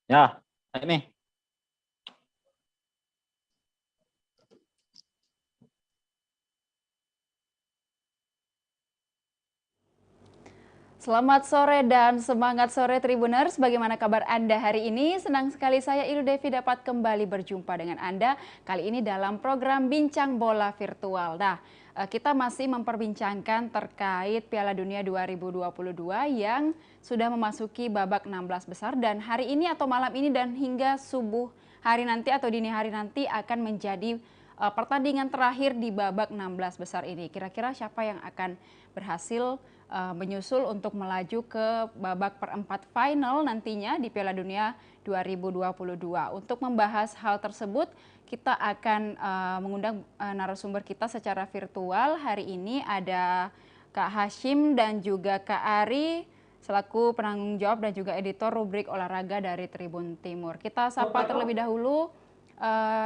Ya, ini. Selamat sore dan semangat sore Tribuners. Bagaimana kabar Anda hari ini? Senang sekali saya Ilu Devi dapat kembali berjumpa dengan Anda kali ini dalam program Bincang Bola Virtual. Nah, kita masih memperbincangkan terkait Piala Dunia 2022 yang sudah memasuki babak 16 besar dan hari ini atau malam ini dan hingga subuh hari nanti atau dini hari nanti akan menjadi pertandingan terakhir di babak 16 besar ini. Kira-kira siapa yang akan berhasil menyusul untuk melaju ke babak perempat final nantinya di Piala Dunia 2022. Untuk membahas hal tersebut, kita akan mengundang narasumber kita secara virtual. Hari ini ada Kak Hashim dan juga Kak Ari selaku penanggung jawab dan juga editor rubrik olahraga dari Tribun Timur. Kita sapa terlebih dahulu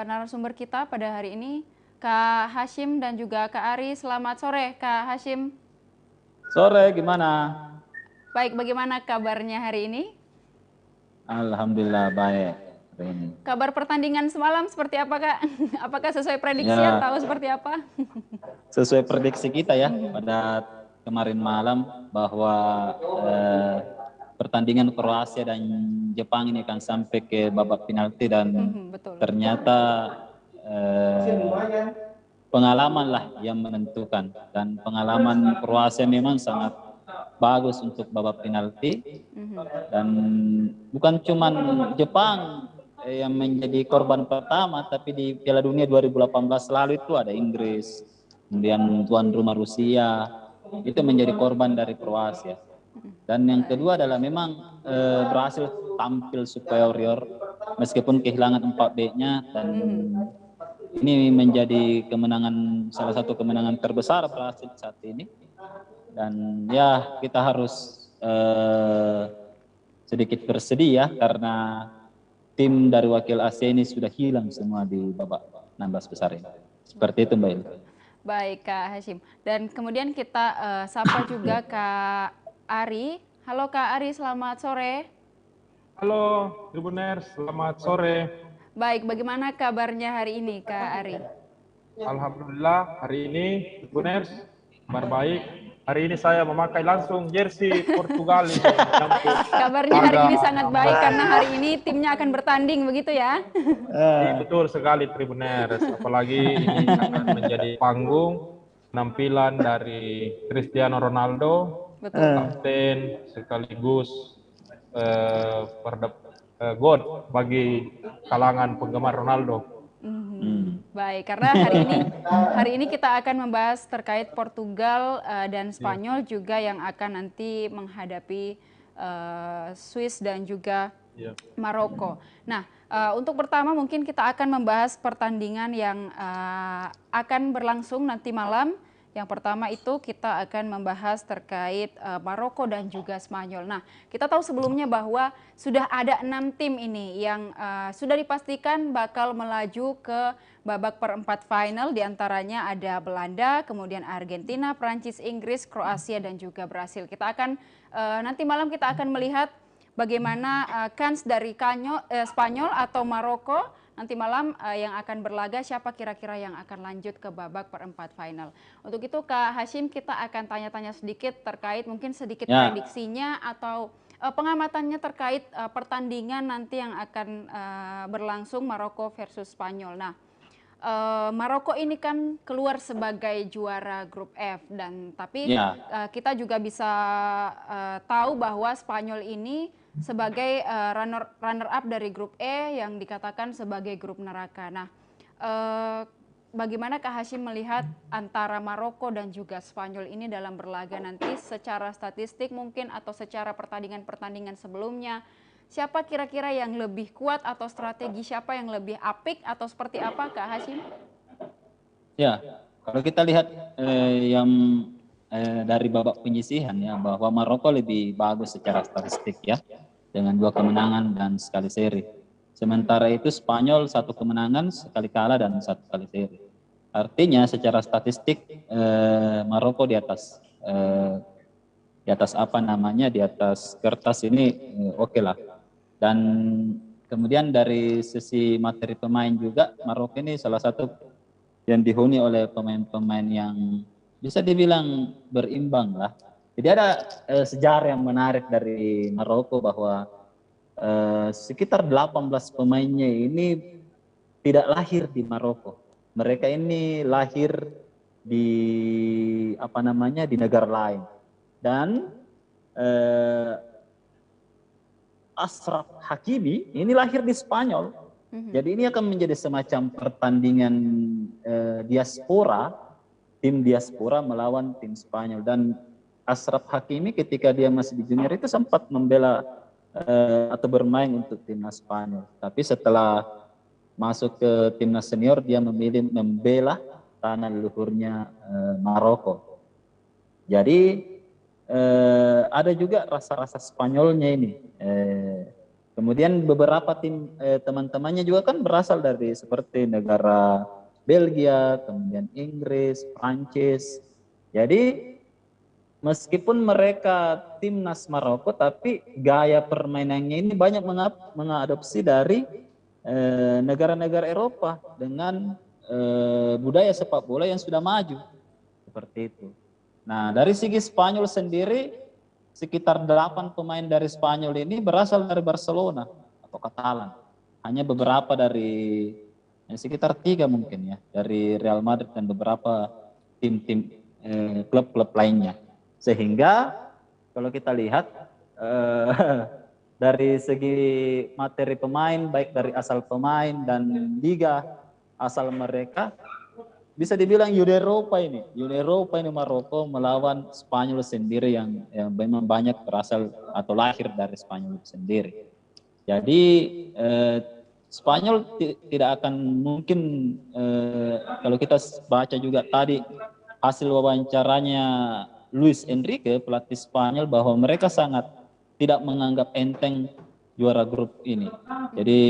narasumber kita pada hari ini, Kak Hashim dan juga Kak Ari. Selamat sore, Kak Hashim. Sore, gimana? Baik, bagaimana kabarnya hari ini? Alhamdulillah baik. Kabar pertandingan semalam seperti apa, Kak? Apakah sesuai prediksi Ya, atau seperti apa? sesuai prediksi kita ya pada kemarin malam bahwa pertandingan Kroasia dan Jepang ini akan sampai ke babak penalti dan Betul. ternyata pengalaman lah yang menentukan, dan pengalaman Kroasia memang sangat bagus untuk babak penalti, dan bukan cuma Jepang yang menjadi korban pertama, tapi di Piala Dunia 2018 lalu itu ada Inggris, kemudian tuan rumah Rusia, itu menjadi korban dari Kroasia. Dan yang kedua adalah memang berhasil tampil superior meskipun kehilangan 4-back-nya, dan ini menjadi kemenangan, salah satu kemenangan terbesar Brasil saat ini. Dan ya kita harus sedikit bersedih ya, karena tim dari wakil Asia ini sudah hilang semua di babak 16 besar ini. Seperti itu Mbak Il. Baik Kak Hashim. Dan kemudian kita sapa juga Kak Ari. Halo Kak Ari, selamat sore. Halo Tribuners, selamat sore. Baik, bagaimana kabarnya hari ini Kak Ari? Alhamdulillah hari ini Tribuners kabar baik. Hari ini saya memakai langsung jersey Portugal ini. Kabarnya hari ini sangat baik karena hari ini timnya akan bertanding, begitu ya? Betul sekali Tribuners, apalagi ini akan menjadi panggung penampilan dari Cristiano Ronaldo, kapten sekaligus God bagi kalangan penggemar Ronaldo. Baik, karena hari ini kita akan membahas terkait Portugal dan Spanyol juga yang akan nanti menghadapi Swiss dan juga Maroko. Nah, untuk pertama mungkin kita akan membahas pertandingan yang akan berlangsung nanti malam. Yang pertama itu kita akan membahas terkait Maroko dan juga Spanyol. Nah, kita tahu sebelumnya bahwa sudah ada 6 tim ini yang sudah dipastikan bakal melaju ke babak perempat final. Di antaranya ada Belanda, kemudian Argentina, Prancis, Inggris, Kroasia, dan juga Brasil. Kita akan nanti malam kita akan melihat bagaimana kans dari Spanyol atau Maroko nanti malam yang akan berlaga, siapa kira-kira yang akan lanjut ke babak perempat final. Untuk itu Kak Hashim, kita akan tanya-tanya sedikit terkait mungkin sedikit prediksinya atau pengamatannya terkait pertandingan nanti yang akan berlangsung Maroko versus Spanyol. Nah, Maroko ini kan keluar sebagai juara grup F, dan tapi kita juga bisa tahu bahwa Spanyol ini sebagai runner up dari grup E yang dikatakan sebagai grup neraka. Nah, bagaimana Kak Hashim melihat antara Maroko dan juga Spanyol ini dalam berlaga nanti secara statistik mungkin atau secara pertandingan-pertandingan sebelumnya? Siapa kira-kira yang lebih kuat atau strategi siapa yang lebih apik atau seperti apa Kak Hashim? Ya, kalau kita lihat yang dari babak penyisihan ya, bahwa Maroko lebih bagus secara statistik ya, dengan 2 kemenangan dan sekali seri. Sementara itu Spanyol 1 kemenangan, sekali kalah dan 1 kali seri. Artinya secara statistik Maroko di atas apa namanya, di atas kertas ini oke lah. Dan kemudian dari sisi materi pemain juga, Maroko ini salah satu yang dihuni oleh pemain-pemain yang bisa dibilang berimbang lah. Jadi ada sejarah yang menarik dari Maroko bahwa sekitar 18 pemainnya ini tidak lahir di Maroko. Mereka ini lahir di di negara lain. Dan Ashraf Hakimi ini lahir di Spanyol. Jadi ini akan menjadi semacam pertandingan diaspora, tim diaspora melawan tim Spanyol. Dan Ashraf Hakimi ketika dia masih di junior itu sempat membela atau bermain untuk timnas Spanyol. Tapi setelah masuk ke timnas senior dia memilih membela tanah leluhurnya Maroko. Jadi ada juga rasa-rasa Spanyolnya ini. Kemudian beberapa tim teman-temannya juga kan berasal dari seperti negara Belgia, kemudian Inggris, Prancis. Jadi meskipun mereka timnas Maroko, tapi gaya permainannya ini banyak mengadopsi dari negara-negara Eropa dengan budaya sepak bola yang sudah maju seperti itu. Nah, dari segi Spanyol sendiri, sekitar 8 pemain dari Spanyol ini berasal dari Barcelona atau Catalan. Hanya beberapa dari sekitar 3 mungkin ya, dari Real Madrid dan beberapa tim-tim klub-klub lainnya. Sehingga kalau kita lihat dari segi materi pemain, baik dari asal pemain dan liga asal mereka, bisa dibilang Uni Eropa ini Maroko melawan Spanyol sendiri yang memang banyak berasal atau lahir dari Spanyol sendiri. Jadi Spanyol tidak akan mungkin kalau kita baca juga tadi hasil wawancaranya Luis Enrique pelatih Spanyol bahwa mereka sangat tidak menganggap enteng juara grup ini. Jadi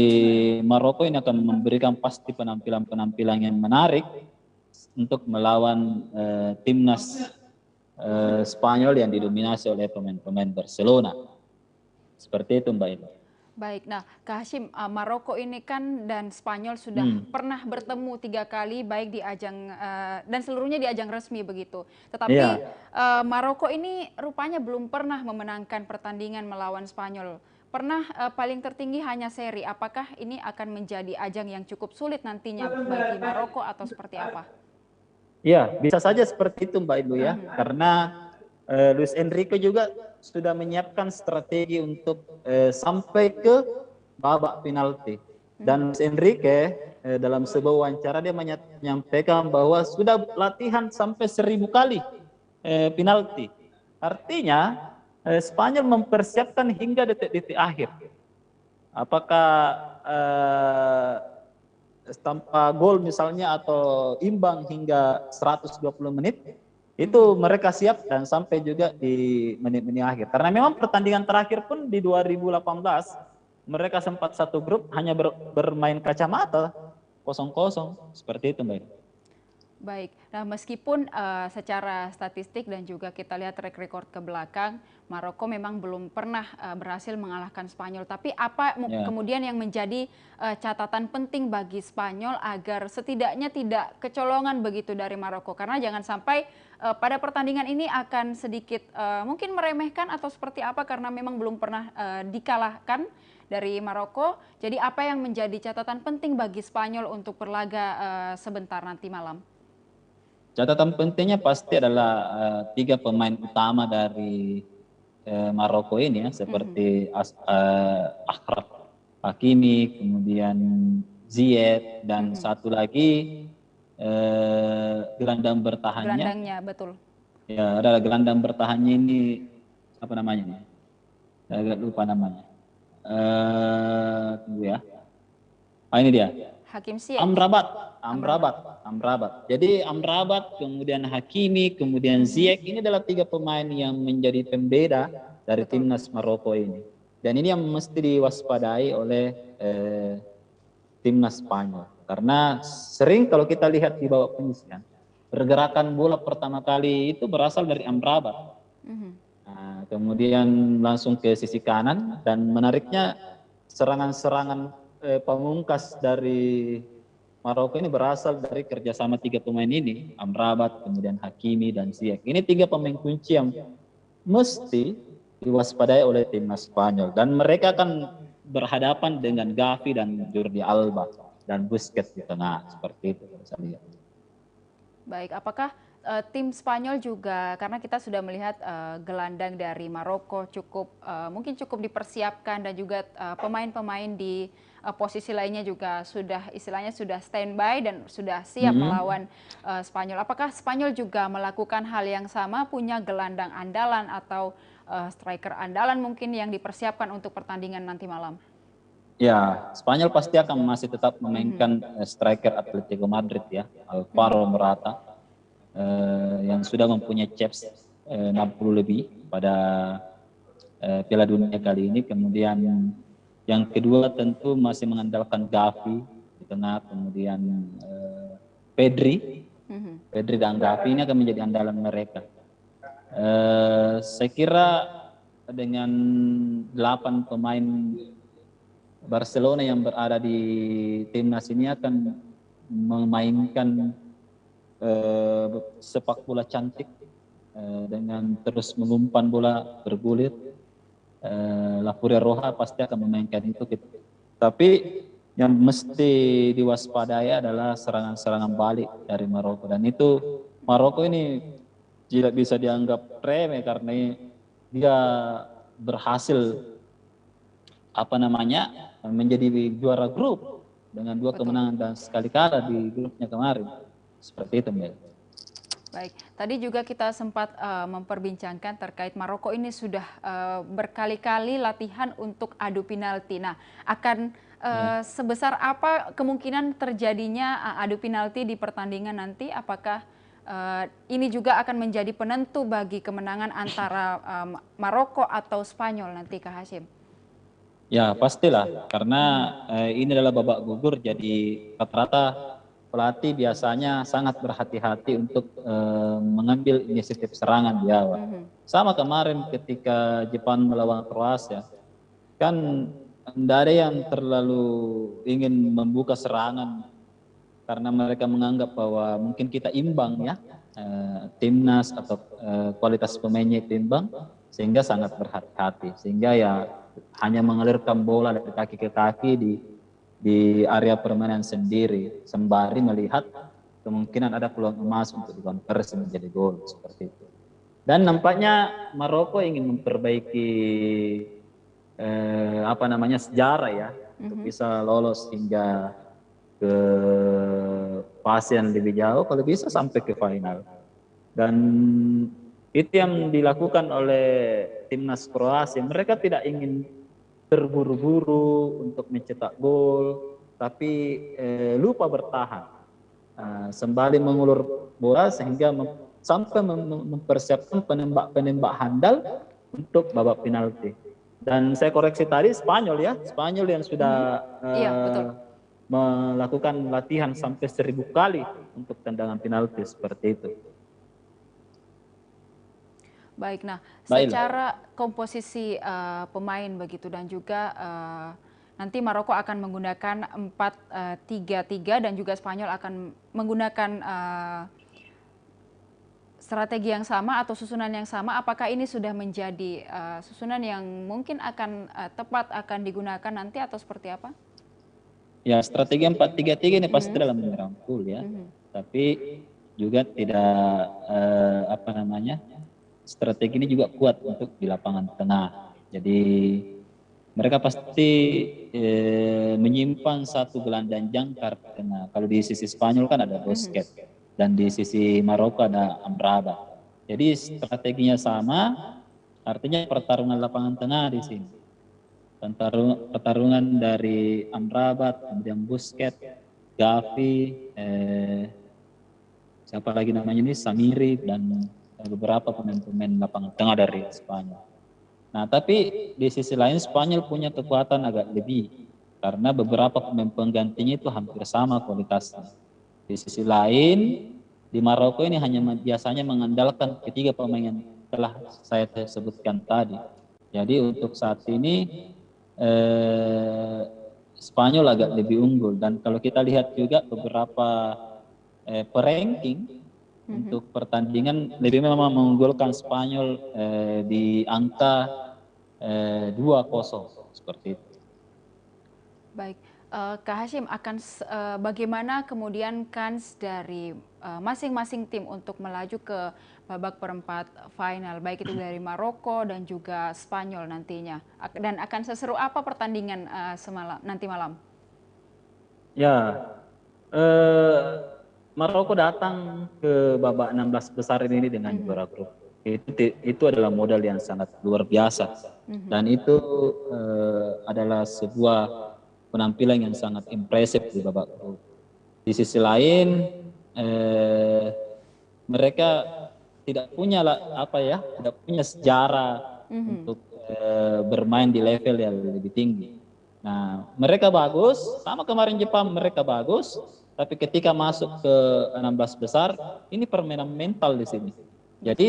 Maroko ini akan memberikan pasti penampilan yang menarik untuk melawan timnas Spanyol yang didominasi oleh pemain-pemain Barcelona. Seperti itu Mbak Ila. Baik, nah Kak Hashim, Maroko ini kan dan Spanyol sudah pernah bertemu 3 kali baik di ajang dan seluruhnya di ajang resmi begitu. Tetapi Maroko ini rupanya belum pernah memenangkan pertandingan melawan Spanyol. Pernah paling tertinggi hanya seri. Apakah ini akan menjadi ajang yang cukup sulit nantinya bagi Maroko atau seperti apa? Ya, bisa saja seperti itu Mbak Ibu ya, karena Luis Enrique juga sudah menyiapkan strategi untuk sampai ke babak penalti. Dan Luis Enrique dalam sebuah wawancara dia menyampaikan bahwa sudah latihan sampai 1000 kali penalti. Artinya Spanyol mempersiapkan hingga detik-detik akhir. Apakah tanpa gol misalnya atau imbang hingga 120 menit, itu mereka siap dan sampai juga di menit-menit akhir. Karena memang pertandingan terakhir pun di 2018 mereka sempat satu grup hanya bermain kacamata 0-0 seperti itu Mbak. Baik, nah meskipun secara statistik dan juga kita lihat track record ke belakang, Maroko memang belum pernah berhasil mengalahkan Spanyol. Tapi apa kemudian yang menjadi catatan penting bagi Spanyol agar setidaknya tidak kecolongan begitu dari Maroko? Karena jangan sampai pada pertandingan ini akan sedikit mungkin meremehkan atau seperti apa karena memang belum pernah dikalahkan dari Maroko. Jadi apa yang menjadi catatan penting bagi Spanyol untuk berlaga sebentar nanti malam? Catatan pentingnya pasti adalah 3 pemain utama dari Maroko ini ya, seperti Achraf Hakimi, kemudian Ziyech, dan satu lagi gelandang bertahannya. Gelandangnya, betul. Ya, adalah gelandang bertahannya ini apa namanya? Saya agak lupa namanya. Tunggu ya. Ini dia. Hakim Ziyech. Amrabat. Jadi Amrabat, kemudian Hakimi, kemudian Ziyech, ini adalah 3 pemain yang menjadi pembeda dari timnas Maroko ini. Dan ini yang mesti diwaspadai oleh timnas Spanyol. Karena sering kalau kita lihat di babak penyisihan, pergerakan bola pertama kali itu berasal dari Amrabat. Nah, kemudian langsung ke sisi kanan, dan menariknya serangan-serangan pamungkas dari Maroko ini berasal dari kerjasama 3 pemain ini, Amrabat, kemudian Hakimi dan Ziyech. Ini 3 pemain kunci yang mesti diwaspadai oleh timnas Spanyol, dan mereka akan berhadapan dengan Gavi dan Jordi Alba dan Busquets di tengah, seperti itu saya lihat. Baik, apakah tim Spanyol juga, karena kita sudah melihat gelandang dari Maroko mungkin cukup dipersiapkan, dan juga pemain-pemain di posisi lainnya juga sudah istilahnya sudah standby dan sudah siap melawan Spanyol. Apakah Spanyol juga melakukan hal yang sama, punya gelandang andalan atau striker andalan mungkin yang dipersiapkan untuk pertandingan nanti malam? Ya, Spanyol pasti akan masih tetap memainkan striker Atletico Madrid ya, Alvaro Morata, yang sudah mempunyai caps 60 lebih pada Piala Dunia kali ini. Kemudian yang kedua tentu masih mengandalkan Gavi di tengah, kemudian Pedri dan Gavi ini akan menjadi andalan mereka. Saya kira dengan 8 pemain Barcelona yang berada di timnas ini akan memainkan sepak bola cantik dengan terus mengumpan bola bergulir. La Furia Roja pasti akan memainkan itu. Tapi yang mesti diwaspadai adalah serangan-serangan balik dari Maroko, dan itu Maroko ini tidak bisa dianggap remeh karena dia berhasil menjadi juara grup dengan 2 kemenangan dan sekali kalah di grupnya kemarin. Seperti itu, Mbak. Baik, tadi juga kita sempat memperbincangkan terkait Maroko ini sudah berkali-kali latihan untuk adu penalti. Nah, akan sebesar apa kemungkinan terjadinya adu penalti di pertandingan nanti? Apakah ini juga akan menjadi penentu bagi kemenangan antara Maroko atau Spanyol nanti, Kak Hashim? Ya, pastilah, karena ini adalah babak gugur, jadi rata-rata pelatih biasanya sangat berhati-hati untuk mengambil inisiatif serangan di awal. Sama kemarin ketika Jepang melawan Kroasia, kan tidak ada yang terlalu ingin membuka serangan karena mereka menganggap bahwa mungkin kita imbang ya, timnas atau kualitas pemainnya itu imbang, sehingga sangat berhati-hati, sehingga ya hanya mengalirkan bola dari kaki ke kaki di area permainan sendiri, sembari melihat kemungkinan ada peluang emas untuk dikonversi menjadi gol, seperti itu. Dan nampaknya Maroko ingin memperbaiki sejarah ya, untuk bisa lolos hingga ke fase yang lebih jauh, kalau bisa sampai ke final. Dan itu yang dilakukan oleh timnas Kroasia. Mereka tidak ingin terburu-buru untuk mencetak gol, tapi lupa bertahan, sembari mengulur bola sehingga sampai mempersiapkan penembak-penembak handal untuk babak penalti. Dan saya koreksi tadi, Spanyol yang sudah melakukan latihan sampai 1000 kali untuk tendangan penalti, seperti itu. Baik, nah secara komposisi pemain begitu, dan juga nanti Maroko akan menggunakan 4-3-3 dan juga Spanyol akan menggunakan strategi yang sama atau susunan yang sama. Apakah ini sudah menjadi susunan yang mungkin akan tepat akan digunakan nanti atau seperti apa? Ya, strategi 4-3-3 ini pasti dalam merangkul ya, tapi juga tidak strategi ini juga kuat untuk di lapangan tengah. Jadi mereka pasti menyimpan satu gelandang jangkar tengah. Kalau di sisi Spanyol kan ada Busquets dan di sisi Maroko ada Amrabat. Jadi strateginya sama, artinya pertarungan lapangan tengah di sini. Pertarungan dari Amrabat, kemudian Busquets, Gavi, siapa lagi namanya ini, Samiri, dan beberapa pemain-pemain lapangan tengah dari Spanyol. Nah, tapi di sisi lain Spanyol punya kekuatan agak lebih karena beberapa pemain penggantinya itu hampir sama kualitasnya. Di sisi lain, di Maroko ini hanya biasanya mengandalkan ketiga pemain yang telah saya sebutkan tadi. Jadi untuk saat ini Spanyol agak lebih unggul. Dan kalau kita lihat juga beberapa peranking untuk pertandingan lebih memang mengunggulkan Spanyol di angka 2-0 seperti itu. Baik, Kak Hashim, bagaimana kemudian kans dari masing-masing tim untuk melaju ke babak perempat final, baik itu dari Maroko dan juga Spanyol nantinya, dan akan seseru apa pertandingan nanti malam? Ya, Maroko datang ke babak 16 besar ini dengan juara grup. Itu adalah modal yang sangat luar biasa, dan itu adalah sebuah penampilan yang sangat impresif di babak grup. Di sisi lain, mereka tidak punya tidak punya sejarah untuk bermain di level yang lebih tinggi. Nah, mereka bagus, sama kemarin Jepang mereka bagus, tapi ketika masuk ke 16 besar, ini permainan mental di sini. Jadi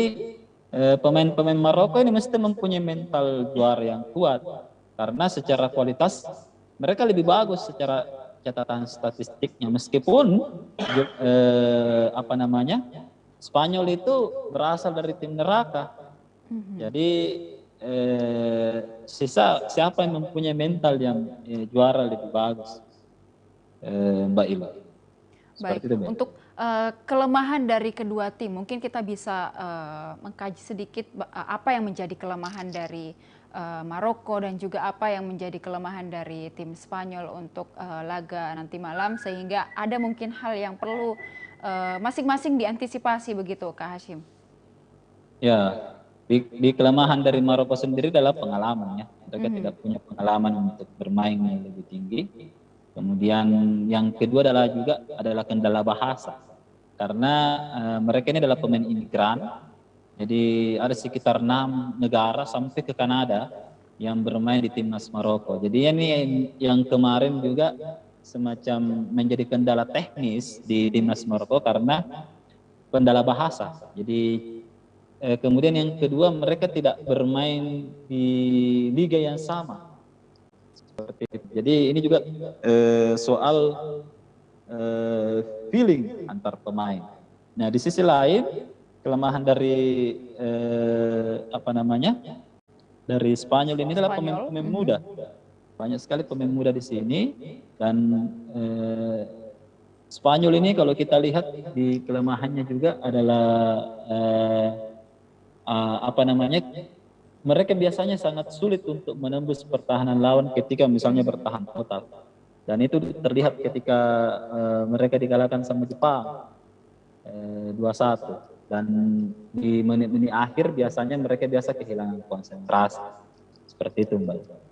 pemain-pemain Maroko ini mesti mempunyai mental juara yang kuat, karena secara kualitas mereka lebih bagus secara catatan statistiknya, meskipun Spanyol itu berasal dari tim neraka. Jadi siapa yang mempunyai mental yang juara lebih bagus, Mbak Ila. Baik, untuk kelemahan dari kedua tim, mungkin kita bisa mengkaji sedikit apa yang menjadi kelemahan dari Maroko dan juga apa yang menjadi kelemahan dari tim Spanyol untuk laga nanti malam, sehingga ada mungkin hal yang perlu masing-masing diantisipasi begitu, Kak Hashim. Ya, di kelemahan dari Maroko sendiri adalah pengalaman ya. Mereka tidak punya pengalaman untuk bermain yang lebih tinggi. Kemudian yang kedua adalah kendala bahasa, karena mereka ini adalah pemain imigran. Jadi ada sekitar 6 negara sampai ke Kanada yang bermain di timnas Maroko. Jadi ini yang kemarin juga semacam menjadi kendala teknis di timnas Maroko karena kendala bahasa. Jadi kemudian yang kedua, mereka tidak bermain di liga yang sama. Seperti itu. Jadi ini juga soal feeling antar pemain. Nah, di sisi lain, kelemahan dari dari Spanyol ini adalah pemain muda. Banyak sekali pemain muda di sini, dan Spanyol ini kalau kita lihat di kelemahannya juga adalah mereka biasanya sangat sulit untuk menembus pertahanan lawan ketika misalnya bertahan total, dan itu terlihat ketika mereka dikalahkan sama Jepang 2-1, dan di menit-menit akhir biasanya mereka kehilangan konsentrasi. Seperti itu, Mbak.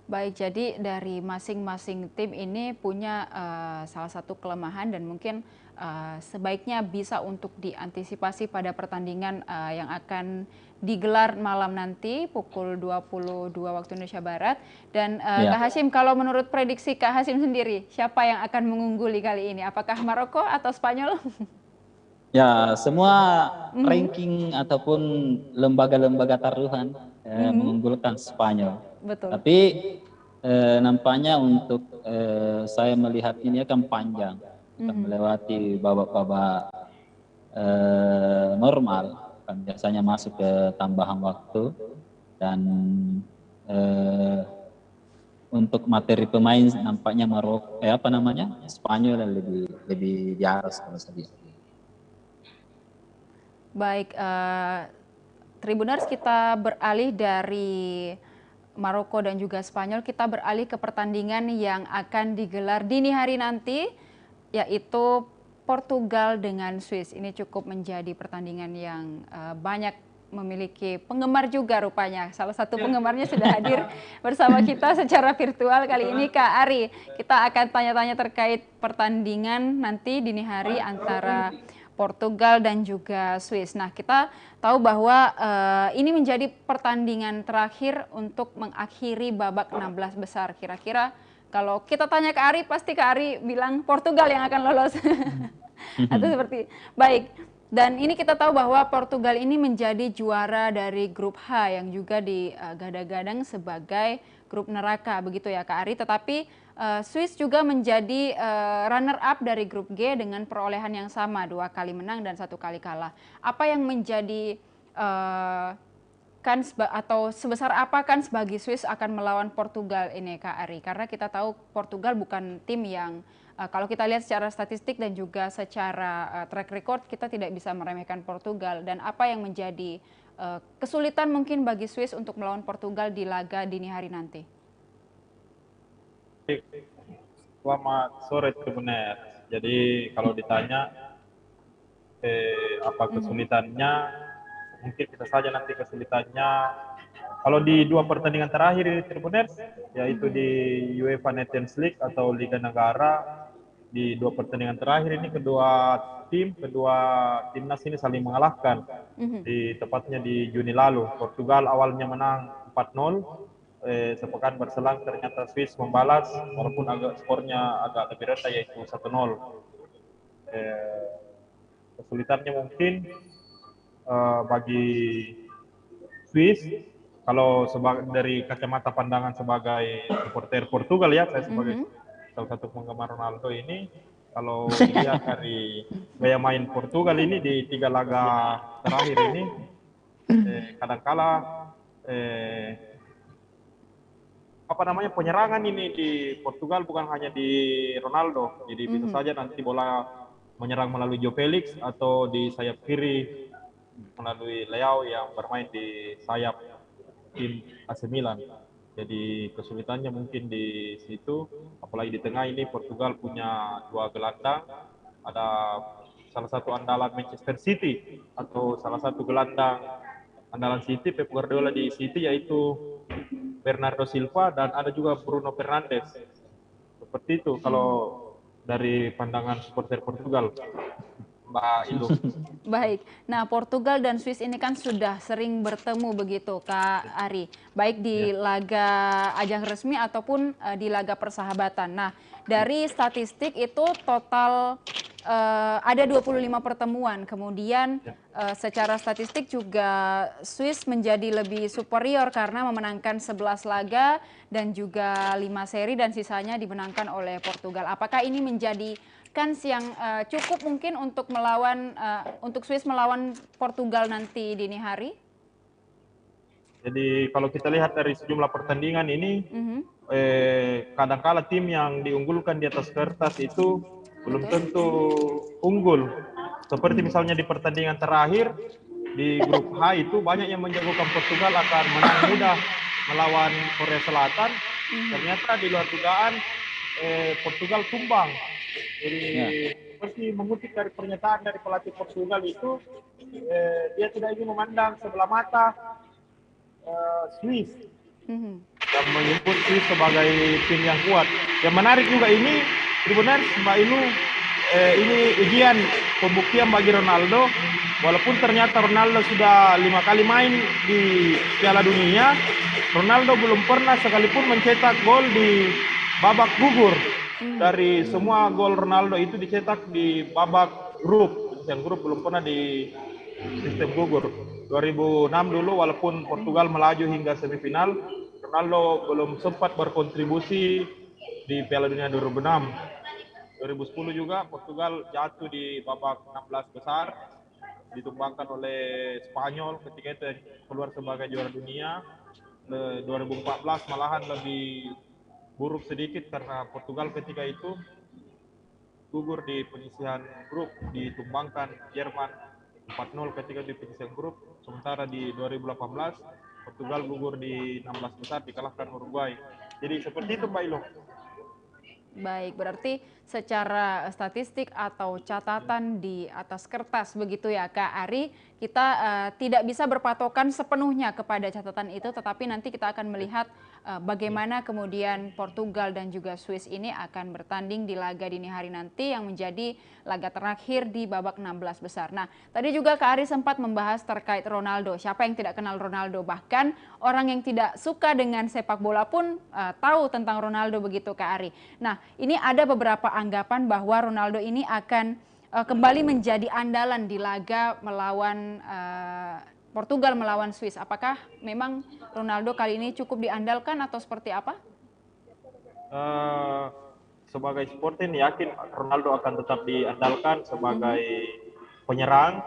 Baik, jadi dari masing-masing tim ini punya salah satu kelemahan dan mungkin sebaiknya bisa untuk diantisipasi pada pertandingan yang akan digelar malam nanti pukul 22 waktu Indonesia Barat. Dan Kak Hashim, kalau menurut prediksi Kak Hashim sendiri, siapa yang akan mengungguli kali ini? Apakah Maroko atau Spanyol? Ya, semua ranking ataupun lembaga-lembaga taruhan mengunggulkan Spanyol. Betul. Tapi nampaknya untuk saya melihat ini akan panjang, akan melewati babak-babak normal, kan biasanya masuk ke tambahan waktu, dan untuk materi pemain nampaknya Spanyol lebih di atas kalau saya lihat. Baik, Tribuners, kita beralih dari Maroko dan juga Spanyol, kita beralih ke pertandingan yang akan digelar dini hari nanti, yaitu Portugal dengan Swiss. Ini cukup menjadi pertandingan yang banyak memiliki penggemar juga rupanya. Salah satu penggemarnya sudah hadir bersama kita secara virtual kali ini, Kak Ari. Kita akan tanya-tanya terkait pertandingan nanti dini hari antara Portugal dan juga Swiss. Nah, kita tahu bahwa ini menjadi pertandingan terakhir untuk mengakhiri babak 16 besar. Kira-kira kalau kita tanya ke Ari, pasti Kak Ari bilang Portugal yang akan lolos. Atau seperti baik. Dan ini kita tahu bahwa Portugal ini menjadi juara dari grup H yang juga digadang-gadang sebagai grup neraka begitu ya Kak Ari. Tetapi Swiss juga menjadi runner up dari grup G dengan perolehan yang sama, 2 kali menang dan 1 kali kalah. Apa yang menjadi atau sebesar apa kans bagi Swiss akan melawan Portugal ini Kak Ari? Karena kita tahu Portugal bukan tim yang kalau kita lihat secara statistik dan juga secara track record, kita tidak bisa meremehkan Portugal. Dan apa yang menjadi kesulitan mungkin bagi Swiss untuk melawan Portugal di laga dini hari nanti? Selamat sore Tribuners. Jadi kalau ditanya apa kesulitannya, mungkin kita saja nanti kesulitannya. Kalau di 2 pertandingan terakhir di Tribuners, yaitu di UEFA Nations League atau Liga Negara, di 2 pertandingan terakhir ini kedua timnas ini saling mengalahkan. Tepatnya di Juni lalu, Portugal awalnya menang 4-0, sepekan berselang ternyata Swiss membalas walaupun skornya agak lebih rendah yaitu 1-0. Kesulitannya mungkin bagi Swiss, kalau dari kacamata pandangan sebagai supporter Portugal ya, saya sebagai salah satu penggemar Ronaldo ini, kalau lihat dari gaya main Portugal ini di 3 laga terakhir ini, kadangkala penyerangan ini di Portugal bukan hanya di Ronaldo, jadi bisa saja nanti bola menyerang melalui Joe Felix atau di sayap kiri melalui Leao yang bermain di sayap tim AC Milan. Jadi kesulitannya mungkin di situ, apalagi di tengah ini Portugal punya 2 gelandang, ada salah satu andalan Manchester City atau salah satu gelandang andalan City, Pep Guardiola di City, yaitu Bernardo Silva, dan ada juga Bruno Fernandes. Seperti itu kalau dari pandangan supporter Portugal, Mbak Ilu. Baik, nah Portugal dan Swiss ini kan sudah sering bertemu begitu Kak Ari, baik di laga ajang resmi ataupun di laga persahabatan. Nah dari statistik itu total ada 25 pertemuan, kemudian secara statistik juga Swiss menjadi lebih superior karena memenangkan 11 laga dan juga 5 seri dan sisanya dimenangkan oleh Portugal. Apakah ini menjadi kans yang cukup mungkin untuk untuk Swiss melawan Portugal nanti dini hari? Jadi kalau kita lihat dari sejumlah pertandingan ini, kadangkala tim yang diunggulkan di atas kertas itu belum tentu unggul. Seperti misalnya di pertandingan terakhir di grup H itu banyak yang menjagokan Portugal akan menang mudah melawan Korea Selatan. Ternyata di luar dugaan Portugal tumbang. Jadi seperti mengutip dari pernyataan dari pelatih Portugal itu, dia tidak ingin memandang sebelah mata Swiss dan menyebut Swiss sebagai tim yang kuat. Yang menarik juga ini, Tribuners, Mbak Ilu, ini ujian pembuktian bagi Ronaldo. Walaupun ternyata Ronaldo sudah 5 kali main di Piala Dunia, Ronaldo belum pernah sekalipun mencetak gol di babak gugur. Dari semua gol Ronaldo itu dicetak di babak grup. Yang grup belum pernah di sistem gugur. 2006 dulu walaupun Portugal melaju hingga semifinal, Ronaldo belum sempat berkontribusi di Piala Dunia 2006. 2010 juga Portugal jatuh di babak 16 besar, ditumbangkan oleh Spanyol ketika itu keluar sebagai juara dunia. 2014 malahan lebih buruk sedikit karena Portugal ketika itu gugur di penyisihan grup, ditumbangkan Jerman 4-0 ketika di penyisihan grup. Sementara di 2018 Portugal gugur di 16 besar, dikalahkan Uruguay. Jadi seperti itu Mbak Ilo. Baik, berarti secara statistik atau catatan di atas kertas begitu ya Kak Ari, kita tidak bisa berpatokan sepenuhnya kepada catatan itu, tetapi nanti kita akan melihat bagaimana kemudian Portugal dan juga Swiss ini akan bertanding di laga dini hari nanti yang menjadi laga terakhir di babak 16 besar. Nah, tadi juga Kak Ari sempat membahas terkait Ronaldo. Siapa yang tidak kenal Ronaldo? Bahkan orang yang tidak suka dengan sepak bola pun tahu tentang Ronaldo begitu Kak Ari. Nah, ini ada beberapa anggapan bahwa Ronaldo ini akan kembali menjadi andalan di laga melawan Portugal melawan Swiss. Apakah memang Ronaldo kali ini cukup diandalkan atau seperti apa? Sebagai supporter yakin Ronaldo akan tetap diandalkan sebagai penyerang.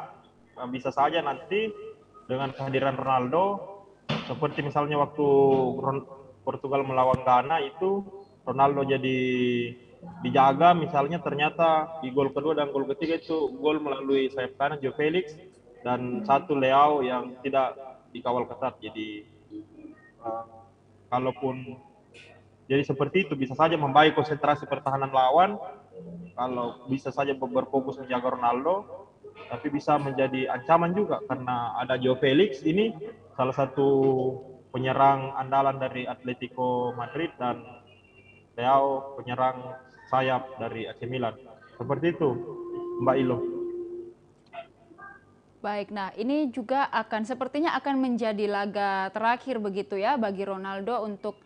Bisa saja nanti dengan kehadiran Ronaldo, seperti misalnya waktu Portugal melawan Ghana itu, Ronaldo jadi dijaga, misalnya ternyata di gol kedua dan gol ketiga itu gol melalui sayap kanan Joe Felix dan satu Leao yang tidak dikawal ketat. Jadi kalaupun jadi seperti itu bisa saja membaik konsentrasi pertahanan lawan, kalau bisa saja berfokus menjaga Ronaldo, tapi bisa menjadi ancaman juga karena ada Joe Felix ini salah satu penyerang andalan dari Atletico Madrid dan Leao penyerang sayap dari AC Milan. Seperti itu, Mbak Ilo. Baik, nah ini juga sepertinya akan menjadi laga terakhir begitu ya bagi Ronaldo untuk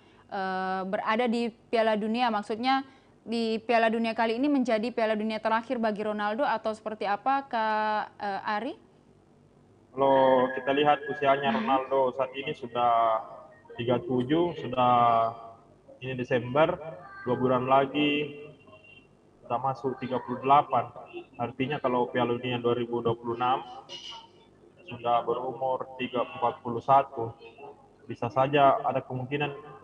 berada di Piala Dunia. Maksudnya di Piala Dunia kali ini menjadi Piala Dunia terakhir bagi Ronaldo atau seperti apa, Kak Ari? Kalau kita lihat usianya Ronaldo saat ini sudah 37, sudah ini Desember, 2 bulan lagi sudah masuk 38. Artinya kalau Piala Dunia 2026 sudah berumur 41. Bisa saja ada kemungkinan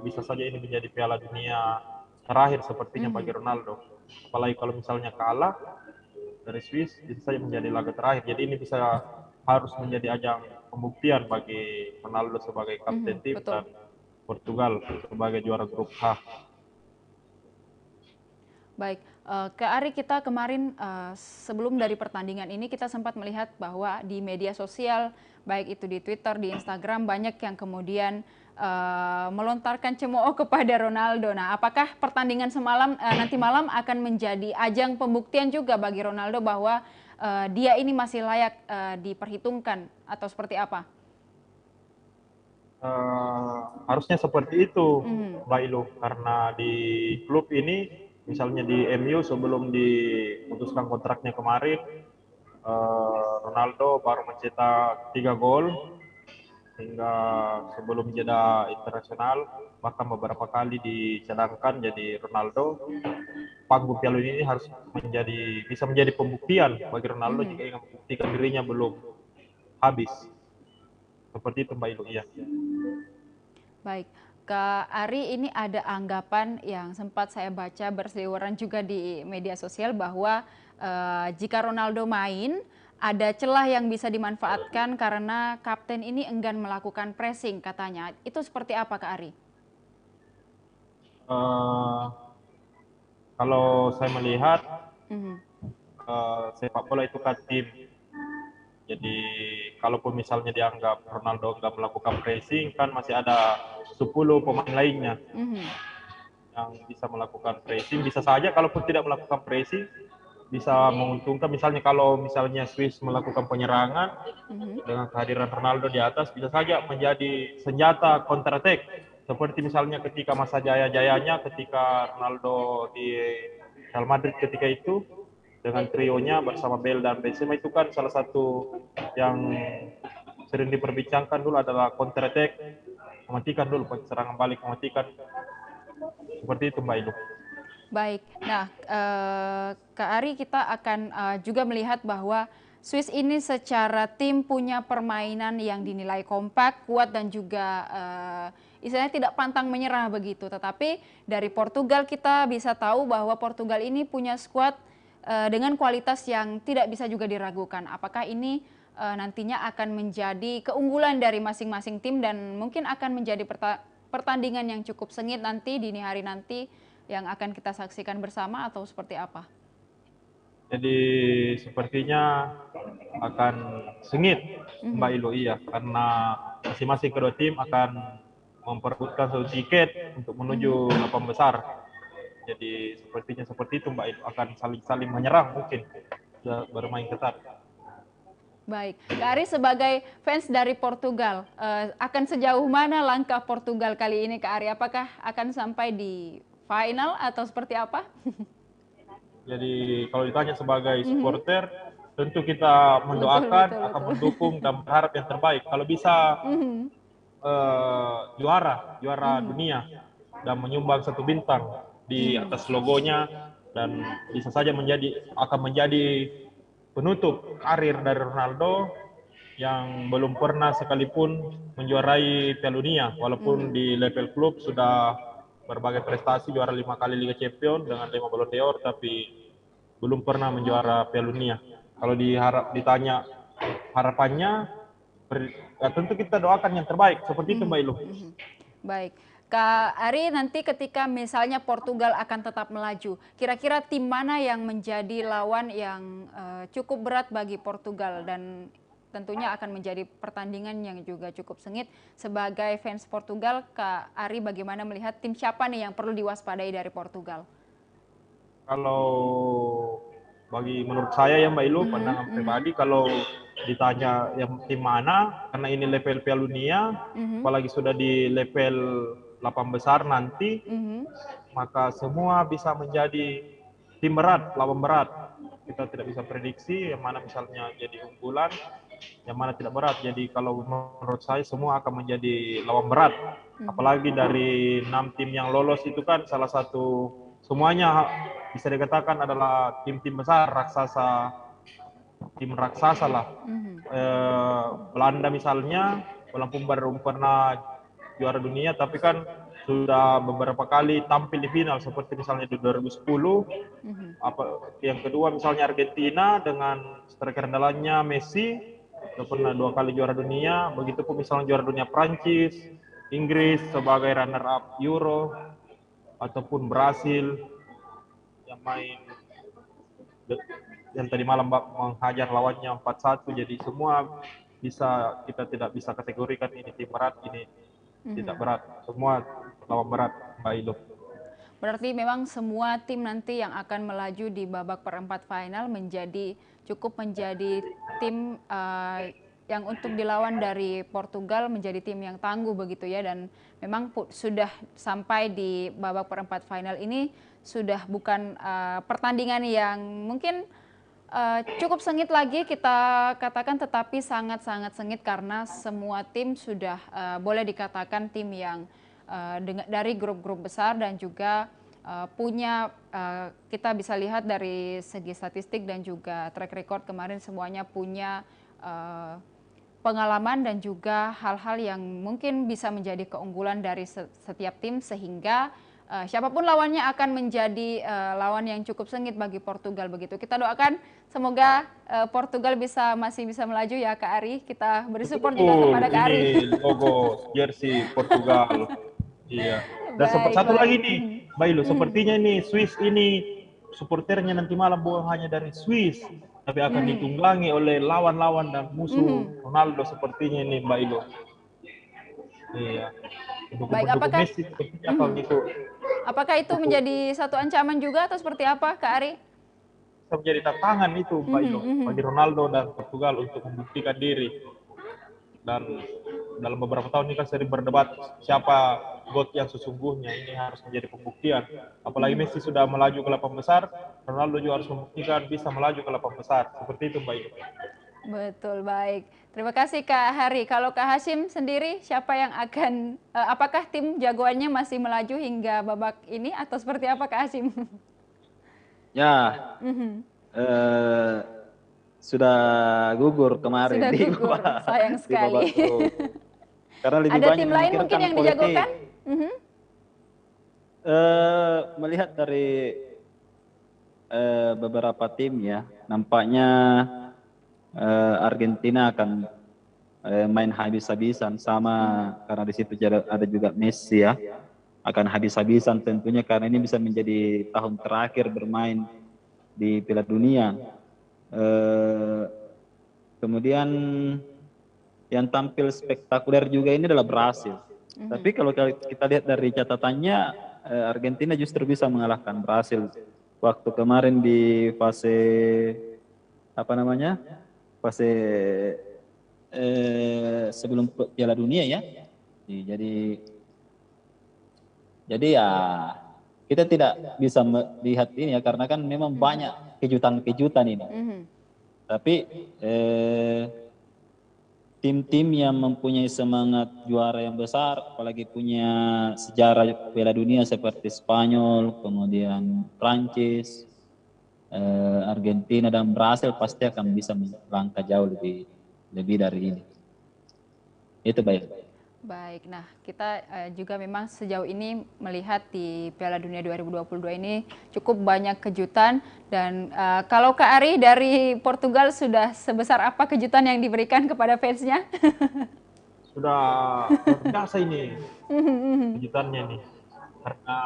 bisa saja ini menjadi Piala Dunia terakhir sepertinya bagi Ronaldo. Apalagi kalau misalnya kalah dari Swiss, bisa saja menjadi laga terakhir. Jadi ini harus menjadi ajang pembuktian bagi Ronaldo sebagai kapten tim betul. dan Portugal sebagai juara grup H. Baik, Kak Ari, kita kemarin sebelum dari pertandingan ini kita sempat melihat bahwa di media sosial, baik itu di Twitter, di Instagram, banyak yang kemudian melontarkan cemooh kepada Ronaldo. Nah, apakah pertandingan nanti malam akan menjadi ajang pembuktian juga bagi Ronaldo bahwa dia ini masih layak diperhitungkan atau seperti apa? Harusnya seperti itu, Mbak Ilu, karena di klub ini, misalnya di MU sebelum diputuskan kontraknya kemarin, Ronaldo baru mencetak 3 gol hingga sebelum jeda internasional, bahkan beberapa kali dicadangkan. Jadi Ronaldo panggung Piala Dunia ini harus bisa menjadi pembuktian bagi Ronaldo jika ingin membuktikan dirinya belum habis. Seperti itu, Mbak Ilu. Iya. Baik, Kak Ari, ini ada anggapan yang sempat saya baca berseliweran juga di media sosial bahwa jika Ronaldo main, ada celah yang bisa dimanfaatkan karena kapten ini enggan melakukan pressing katanya. Itu seperti apa, Kak Ari? Kalau saya melihat sepak bola itu kan tim. Jadi kalaupun misalnya dianggap Ronaldo nggak melakukan pressing, kan masih ada 10 pemain lainnya yang bisa melakukan pressing. Bisa saja kalaupun tidak melakukan pressing, bisa menguntungkan. Misalnya kalau misalnya Swiss melakukan penyerangan dengan kehadiran Ronaldo di atas, bisa saja menjadi senjata counter attack. Seperti misalnya ketika masa jaya-jayanya, ketika Ronaldo di Real Madrid ketika itu, dengan trionya bersama Bale dan Benzema, itu kan salah satu yang sering diperbincangkan dulu adalah counter attack, mematikan dulu serangan balik, mematikan. Seperti itu, Mbak Ilu. Baik, nah Kak Ari, kita akan juga melihat bahwa Swiss ini secara tim punya permainan yang dinilai kompak, kuat dan juga istilahnya tidak pantang menyerah begitu. Tetapi dari Portugal kita bisa tahu bahwa Portugal ini punya skuad dengan kualitas yang tidak bisa juga diragukan. Apakah ini nantinya akan menjadi keunggulan dari masing-masing tim dan mungkin akan menjadi pertandingan yang cukup sengit nanti dini hari nanti yang akan kita saksikan bersama atau seperti apa? Jadi sepertinya akan sengit, Mbak Ilo, iya, karena masing-masing kedua tim akan memperebutkan satu tiket untuk menuju 8 besar. Jadi sepertinya seperti itu, Mbak Ilo, akan saling menyerang mungkin, bermain ketat. Baik, Kak Ari sebagai fans dari Portugal, akan sejauh mana langkah Portugal kali ini, Kak Ari? Apakah akan sampai di final atau seperti apa? Jadi kalau ditanya sebagai supporter, tentu kita mendoakan, betul, akan betul. mendukung dan berharap yang terbaik. Kalau bisa Mhm, juara dunia dan menyumbang 1 bintang di atas logonya, dan bisa saja akan menjadi penutup karir dari Ronaldo yang belum pernah sekalipun menjuarai Piala Dunia, walaupun di level klub sudah berbagai prestasi, juara 5 kali Liga Champions dengan 5 Ballon d'Or, tapi belum pernah menjuara Piala Dunia. Kalau ditanya harapannya, ya tentu kita doakan yang terbaik, seperti itu Mbak Ilu. baik. Kak Ari, nanti ketika misalnya Portugal akan tetap melaju, kira-kira tim mana yang menjadi lawan yang cukup berat bagi Portugal, dan tentunya akan menjadi pertandingan yang juga cukup sengit. Sebagai fans Portugal, Kak Ari bagaimana melihat tim siapa nih yang perlu diwaspadai dari Portugal? Kalau menurut saya ya Mbak Ilu, pandangan pribadi, kalau ditanya yang tim mana, karena ini level Piala Dunia, apalagi sudah di level 8 besar nanti, maka semua bisa menjadi tim berat, lawan berat. Kita tidak bisa prediksi yang mana misalnya jadi unggulan, yang mana tidak berat. Jadi kalau menurut saya semua akan menjadi lawan berat. Apalagi dari 6 tim yang lolos itu kan salah satu, semuanya bisa dikatakan adalah tim-tim besar, tim raksasa lah. Belanda misalnya, walaupun baru pernah juara dunia, tapi kan sudah beberapa kali tampil di final, seperti misalnya di 2010. Yang kedua misalnya Argentina dengan striker andalannya Messi, sudah pernah 2 kali juara dunia. Begitupun misalnya juara dunia Prancis, Inggris sebagai runner up Euro, ataupun Brasil yang main yang tadi malam menghajar lawannya 4-1. Jadi semua kita tidak bisa kategorikan ini tim berat, ini tidak berat. Semua lawan berat, Mbak Ilu. Berarti memang semua tim nanti yang akan melaju di babak perempat final cukup menjadi tim yang untuk dilawan dari Portugal, menjadi tim yang tangguh begitu ya, dan memang sudah sampai di babak perempat final ini sudah bukan pertandingan yang mungkin cukup sengit lagi kita katakan, tetapi sangat-sangat sengit karena semua tim sudah boleh dikatakan tim yang dari grup-grup besar, dan juga punya kita bisa lihat dari segi statistik dan juga track record kemarin semuanya punya pengalaman dan juga hal-hal yang mungkin bisa menjadi keunggulan dari setiap tim, sehingga siapapun lawannya akan menjadi lawan yang cukup sengit bagi Portugal begitu. Kita doakan semoga Portugal masih bisa melaju ya Kak Ari. Kita beri support juga kepada Kak Ari. Ini logo jersey Portugal. Iya. Dan satu lagi nih, Mbak Ilu, sepertinya ini Swiss ini supporternya nanti malam bukan hanya dari Swiss, tapi akan ditunggangi oleh lawan-lawan dan musuh Ronaldo sepertinya ini, Mbak Ilu. Iya. Baik, apakah itu menjadi satu ancaman juga atau seperti apa, Kak Ari? Bisa menjadi tantangan itu, Mbak Ilu, bagi Ronaldo dan Portugal untuk membuktikan diri. Dan dalam beberapa tahun ini kan sering berdebat siapa GOAT yang sesungguhnya. Ini harus menjadi pembuktian. Apalagi Messi sudah melaju ke 8 besar, Ronaldo juga harus membuktikan bisa melaju ke 8 besar. Seperti itu, Mbak Ilu. Betul, baik. Terima kasih Kak Hari. Kalau Kak Hashim sendiri, siapa yang akan, apakah tim jagoannya masih melaju hingga babak ini atau seperti apa Kak Hashim? Ya, sudah gugur kemarin. Sudah gugur, sayang sekali. Karena lebih ada banyak tim lain mungkin yang dijagokan? Melihat dari beberapa tim ya, nampaknya Argentina akan main habis-habisan sama, karena di situ ada juga Messi ya, akan habis-habisan tentunya karena ini bisa menjadi tahun terakhir bermain di Piala Dunia. Kemudian yang tampil spektakuler juga ini adalah Brasil. Tapi kalau kita lihat dari catatannya, Argentina justru bisa mengalahkan Brasil waktu kemarin di fase fase sebelum Piala Dunia ya. Jadi ya kita tidak bisa melihat ini ya, karena kan memang banyak kejutan-kejutan ini. Tapi tim-tim yang mempunyai semangat juara yang besar, apalagi punya sejarah Piala Dunia seperti Spanyol, kemudian Prancis, Argentina dan Brasil pasti akan bisa melangkah jauh lebih dari ini. Itu baik. Baik, nah kita juga memang sejauh ini melihat di Piala Dunia 2022 ini cukup banyak kejutan dan kalau Kak Ari dari Portugal sudah sebesar apa kejutan yang diberikan kepada fansnya? Sudah luar biasa ini kejutannya nih. Karena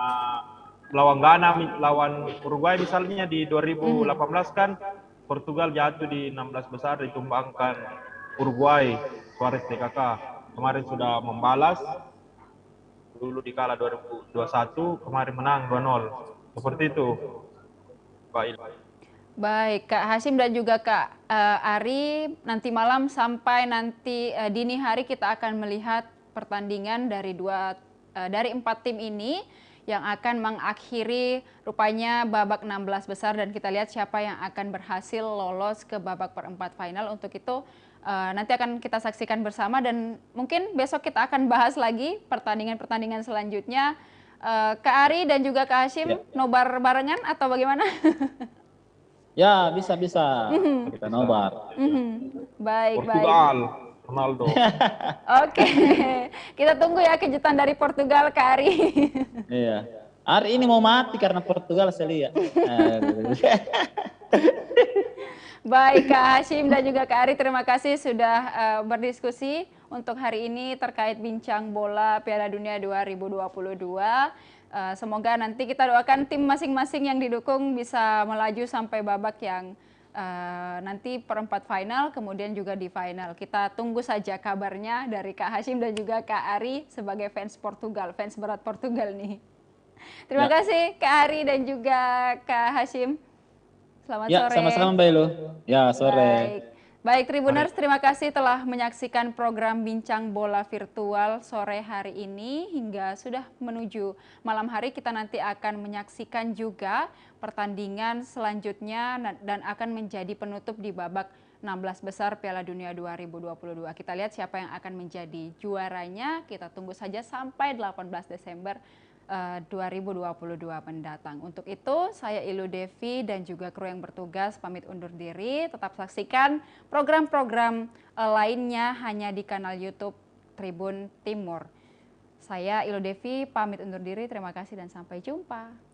lawan Ghana, lawan Uruguay misalnya di 2018 kan Portugal jatuh di 16 besar ditumbangkan Uruguay, Suarez TKK. Kemarin sudah membalas, dulu dikalah 2021, kemarin menang 2-0. Seperti itu, Pak Il. Baik, Kak Hasyim dan juga Kak Ari, nanti malam sampai nanti dini hari kita akan melihat pertandingan dari 4 tim ini yang akan mengakhiri rupanya babak 16 besar dan kita lihat siapa yang akan berhasil lolos ke babak perempat final. Untuk itu nanti akan kita saksikan bersama dan mungkin besok kita akan bahas lagi pertandingan-pertandingan selanjutnya. Kak Ari dan juga Kak Hasyim nobar barengan atau bagaimana? Ya, bisa kita nobar. Baik, Portugal, Ronaldo. Oke, kita tunggu ya kejutan dari Portugal, Kak Ari. Iya. Hari ini mau mati karena Portugal saya lihat. Baik, Kak Hasyim dan juga Kak Ari, terima kasih sudah berdiskusi untuk hari ini terkait bincang bola Piala Dunia 2022. Semoga nanti kita doakan tim masing-masing yang didukung bisa melaju sampai babak yang nanti perempat final, kemudian juga di final. Kita tunggu saja kabarnya dari Kak Hasyim dan juga Kak Ari sebagai fans Portugal, fans berat Portugal nih. Terima kasih Kak Ari dan juga Kak Hasyim. Selamat sore. Ya, sama-sama Mbak Elu. Ya, sore. Baik, Tribuners, terima kasih telah menyaksikan program Bincang Bola Virtual sore hari ini. Hingga sudah menuju malam hari, kita nanti akan menyaksikan juga pertandingan selanjutnya dan akan menjadi penutup di babak 16 besar Piala Dunia 2022. Kita lihat siapa yang akan menjadi juaranya. Kita tunggu saja sampai 18 Desember 2022 mendatang. Untuk itu, saya Ilu Devi dan juga kru yang bertugas pamit undur diri. Tetap saksikan program-program lainnya hanya di kanal YouTube Tribun Timur. Saya Ilu Devi pamit undur diri. Terima kasih dan sampai jumpa.